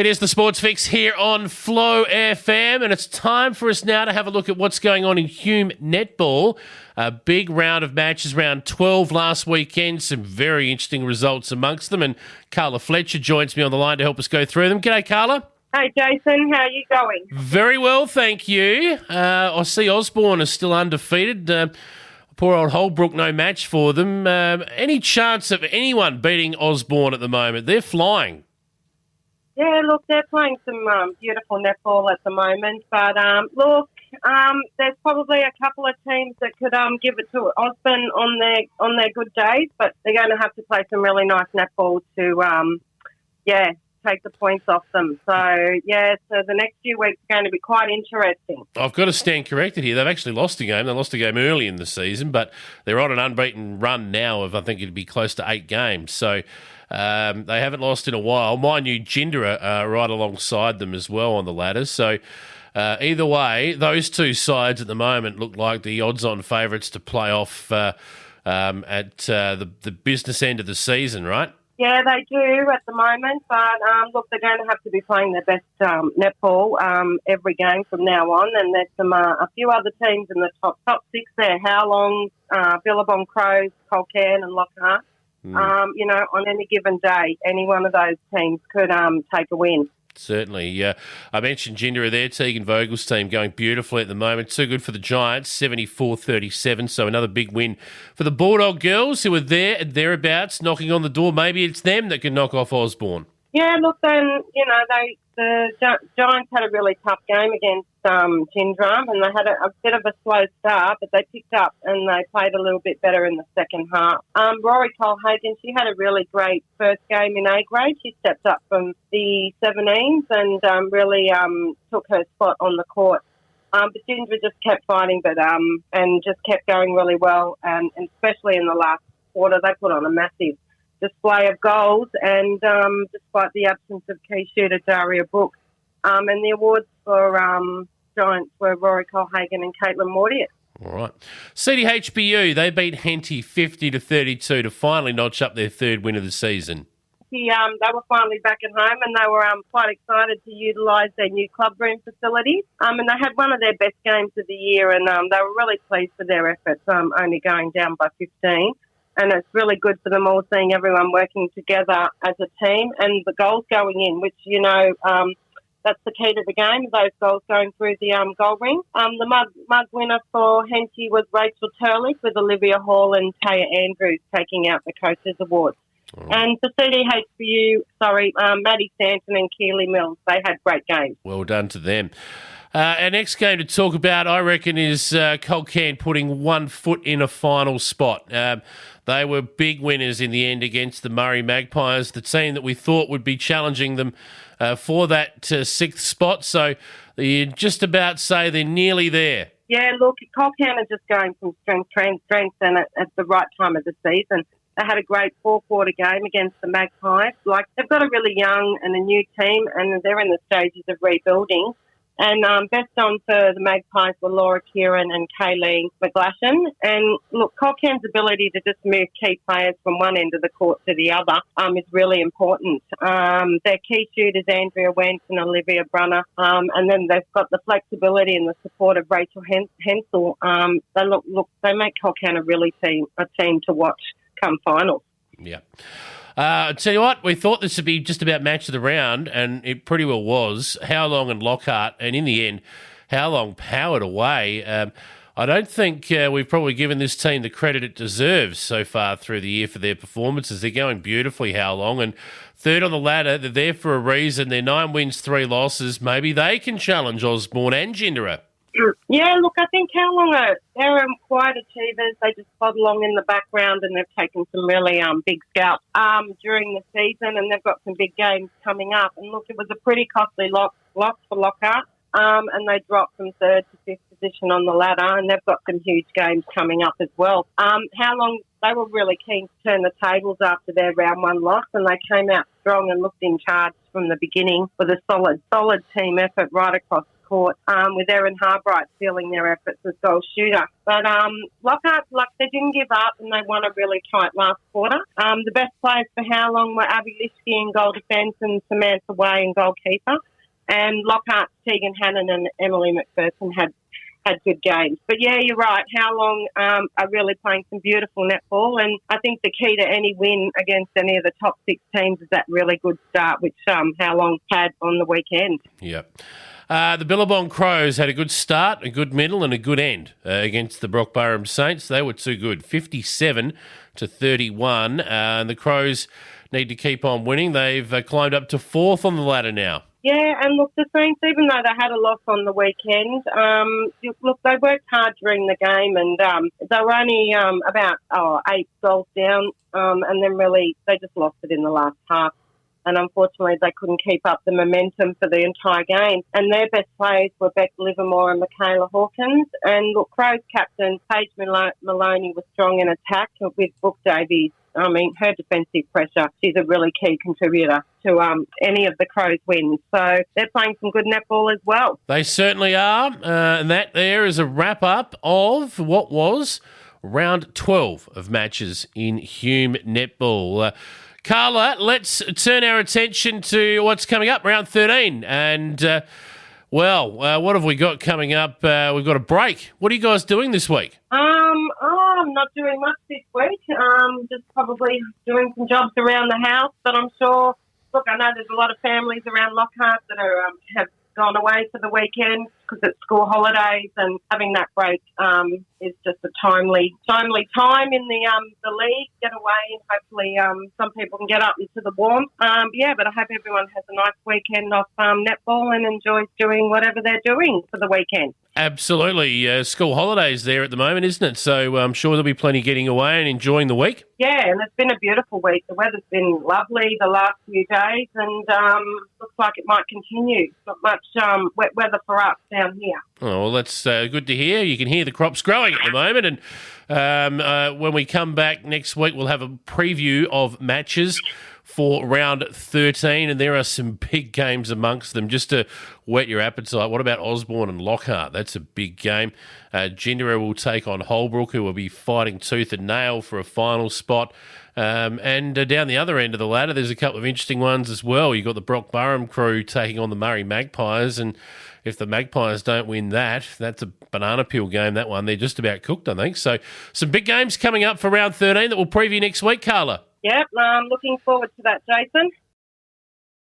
It is the Sports Fix here on Flow FM, and it's time for us now to have a look at what's going on in Hume Netball. A big round of matches, round 12 last weekend. Some very interesting results amongst them, and Carla Fletcher joins me on the line to help us go through them. G'day, Carla. Hey, Jason. How are you going? Very well, thank you. I see Osborne is still undefeated. Poor old Holbrook, no match for them. Any chance of anyone beating Osborne at the moment? They're flying. Yeah, look, they're playing some beautiful netball at the moment. But, there's probably a couple of teams that could give it to Osborne on their good days, but they're going to have to play some really nice netball to, take the points off them. So the next few weeks are going to be quite interesting. I've got to stand corrected here. They've actually lost a game. They lost a game early in the season, but they're on an unbeaten run now of, I think it'd be close to 8 games. So they haven't lost in a while. Mind you, Jinder are right alongside them as well on the ladder. So either way, those two sides at the moment look like the odds-on favourites to play off at the business end of the season, right? Yeah, they do at the moment, but they're going to have to be playing their best netball every game from now on. And there's a few other teams in the top 6 there: Howlong, Billabong Crows, Colcan, and Lockhart. On any given day, any one of those teams could take a win. Certainly. I mentioned Jinder there, Tegan Vogel's team going beautifully at the moment. Too good for the Giants, 74-37, so another big win for the Bulldog girls who are there and thereabouts, knocking on the door. Maybe it's them that can knock off Osborne. Yeah, look, then, the Giants had a really tough game against Gindrum, and they had a bit of a slow start, but they picked up and they played a little bit better in the second half. Rory Colhagen, she had a really great first game in A grade. She stepped up from the 17s and really took her spot on the court. But Gindrum just kept fighting, and just kept going really well, and especially in the last quarter, they put on a massive display of goals, and despite the absence of key shooter Daria Brooks. And the awards for Giants were Rory Colhagen and Caitlin Mortier. All right. CDHBU, they beat Henty 50-32 to finally notch up their third win of the season. They were finally back at home, and they were quite excited to utilise their new club room facilities. And they had one of their best games of the year, and they were really pleased with their efforts, only going down by 15. And it's really good for them all, seeing everyone working together as a team and the goals going in, which, that's the key to the game, those goals going through the goal ring. The mug winner for Henty was Rachel Turley, with Olivia Hall and Taya Andrews taking out the Coaches Awards. Oh. And for CDHBU, Maddie Stanton and Keely Mills, they had great games. Well done to them. Our next game to talk about, I reckon, is Colcan putting one foot in a final spot. They were big winners in the end against the Murray Magpies, the team that we thought would be challenging them for that 6th spot. So you just about say they're nearly there. Yeah, look, Colcan are just going from strength to strength, and at the right time of the season. They had a great 4-quarter game against the Magpies. They've got a really young and a new team, and they're in the stages of rebuilding. And best on for the Magpies were Laura Kieran and Kayleen McGlashan. And look, Colcan's ability to just move key players from one end of the court to the other is really important. Their key shooters, Andrea Wentz and Olivia Brunner, and then they've got the flexibility and the support of Rachel Hensel. They make Colcan a team to watch come finals. Yeah. I'll tell you what, we thought this would be just about match of the round, and it pretty well was. Howlong and Lockhart, and in the end, Howlong powered away. I don't think we've probably given this team the credit it deserves so far through the year for their performances. They're going beautifully, Howlong, and third on the ladder. They're there for a reason. They're 9 wins, 3 losses. Maybe they can challenge Osborne and Jinderah. Yeah, look, I think they're quiet achievers. They just plod along in the background, and they've taken some really big scalps during the season, and they've got some big games coming up. And look, it was a pretty costly loss for Lockhart, and they dropped from 3rd to 5th position on the ladder, and they've got some huge games coming up as well. Howlong, they were really keen to turn the tables after their round 1 loss, and they came out strong and looked in charge from the beginning with a solid team effort right across court with Erin Harbright feeling their efforts as goal shooter. But Lockhart, they didn't give up and they won a really tight last quarter. The best players for how long were Abby Lishke in goal defence and Samantha Way in goalkeeper. And Lockhart's Tegan Hannon and Emily McPherson had good games. But, yeah, you're right. How Long are really playing some beautiful netball. And I think the key to any win against any of the top 6 teams is that really good start, which How Long had on the weekend. Yep. The Billabong Crows had a good start, a good middle and a good end against the Brockburham Saints. They were too good, 57-31. And the Crows need to keep on winning. They've climbed up to 4th on the ladder now. Yeah, and look, the Saints, even though they had a loss on the weekend, look, they worked hard during the game and they were only about 8 goals down and then really they just lost it in the last half. And unfortunately, they couldn't keep up the momentum for the entire game. And their best players were Beck Livermore and Michaela Hawkins. And look, Crows captain Paige Maloney was strong in attack with Brooke Davies. I mean, her defensive pressure, she's a really key contributor to any of the Crows' wins. So they're playing some good netball as well. They certainly are. And that there is a wrap-up of what was round 12 of matches in Hume Netball. Carla, let's turn our attention to what's coming up, round 13. And, what have we got coming up? We've got a break. What are you guys doing this week? I'm not doing much this week. Just probably doing some jobs around the house. But I'm sure, look, I know there's a lot of families around Lockhart that have gone away for the weekend because it's school holidays, and having that break is just a timely time in the league. Get away and hopefully some people can get up into the warmth. But I hope everyone has a nice weekend off netball and enjoys doing whatever they're doing for the weekend. Absolutely. School holidays there at the moment, isn't it? So I'm sure there'll be plenty getting away and enjoying the week. Yeah, and it's been a beautiful week. The weather's been lovely the last few days and looks like it might continue. Not much wet weather for us down here. Oh, well, that's good to hear. You can hear the crops growing at the moment. And when we come back next week, we'll have a preview of matches for round 13, and there are some big games amongst them. Just to whet your appetite, what about Osborne and Lockhart? That's a big game. Gindera will take on Holbrook, who will be fighting tooth and nail for a final spot. And down the other end of the ladder, there's a couple of interesting ones as well. You've got the Brockburham crew taking on the Murray Magpies, and if the Magpies don't win that, that's a banana peel game, that one. They're just about cooked, I think. So some big games coming up for round 13 that we'll preview next week, Carla. Yep, I'm looking forward to that, Jason.